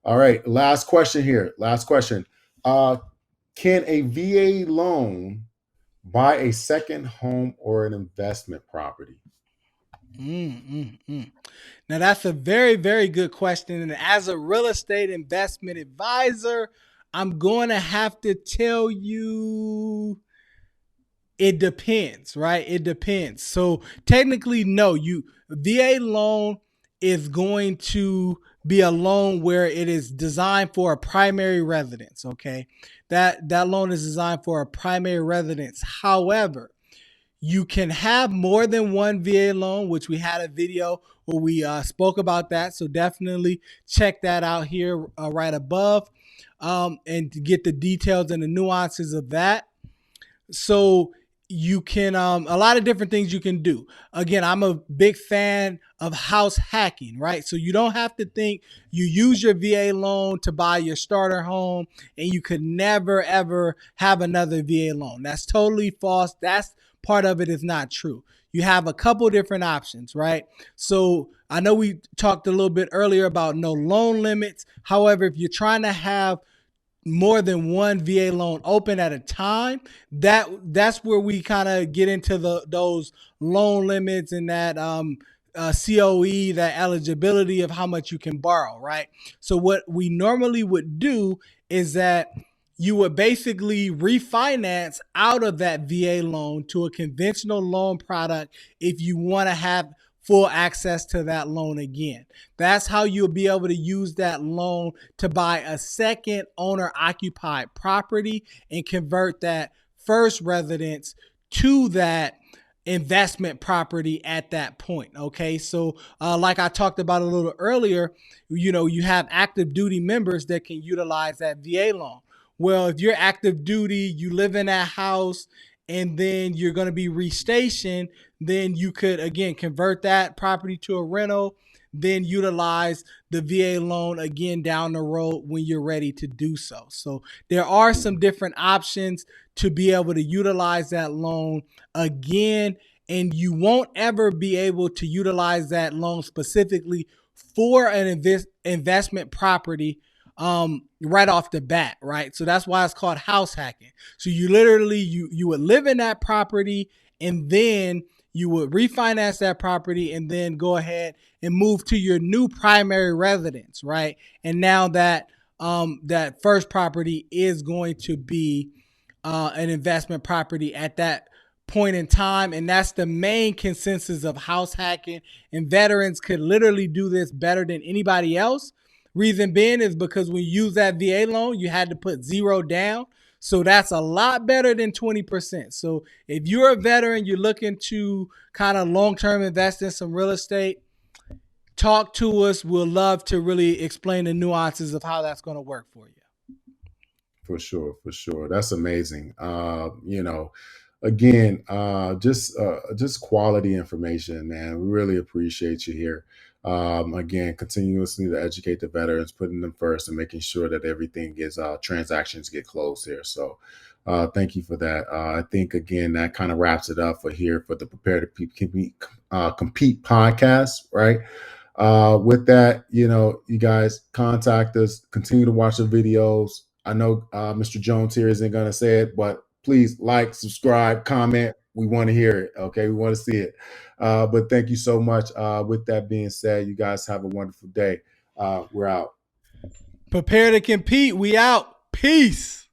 All right, last question here. Last question. Uh, can a VA loan buy a second home or an investment property? Mm, mm, mm. Now, that's a very, very good question. And as a real estate investment advisor, I'm going to have to tell you it depends, right? It depends. So technically, no, you VA loan is going to be a loan where it is designed for a primary residence. Okay. That loan is designed for a primary residence. However, you can have more than one VA loan, which we had a video where we spoke about that. So definitely check that out here right above, and to get the details and the nuances of that. So you can a lot of different things you can do. Again, I'm a big fan of house hacking, right? So you don't have to think you use your VA loan to buy your starter home and you could never ever have another VA loan. That's totally false. That's part of it is not true. You have a couple different options, right? So I know we talked a little bit earlier about no loan limits. However, if you're trying to have more than one VA loan open at a time, that's where we kind of get into those loan limits and that COE, that eligibility of how much you can borrow, right? So what we normally would do is that you would basically refinance out of that VA loan to a conventional loan product if you want to have full access to that loan again. That's how you'll be able to use that loan to buy a second owner occupied property and convert that first residence to that investment property at that point. Okay. So, like I talked about a little earlier, you have active duty members that can utilize that VA loan. Well, if you're active duty, you live in that house, and then you're going to be restationed, then you could again convert that property to a rental, then utilize the VA loan again down the road when you're ready to do so. So there are some different options to be able to utilize that loan again, and you won't ever be able to utilize that loan specifically for an investment property right off the bat, right? So that's why it's called house hacking. So you literally you would live in that property, and then you would refinance that property and then go ahead and move to your new primary residence, right? And now that first property is going to be an investment property at that point in time. And that's the main consensus of house hacking. And veterans could literally do this better than anybody else. Reason being is because when you use that VA loan, you had to put zero down. So that's a lot better than 20%. So if you're a veteran, you're looking to kind of long term invest in some real estate, talk to us. We'll love to really explain the nuances of how that's going to work for you. For sure, for sure. That's amazing. Again, just quality information, man. We really appreciate you here. Again, continuously to educate the veterans, putting them first, and making sure that everything is transactions get closed here. So, thank you for that. I think again that kind of wraps it up for here for the Prepare to Compete podcast, right? With that, you guys contact us, continue to watch the videos. I know Mr. Jones here isn't going to say it, but please like, subscribe, comment. We want to hear it. Okay. We want to see it. But thank you so much. With that being said, you guys have a wonderful day. We're out. Prepare to compete. We out. Peace.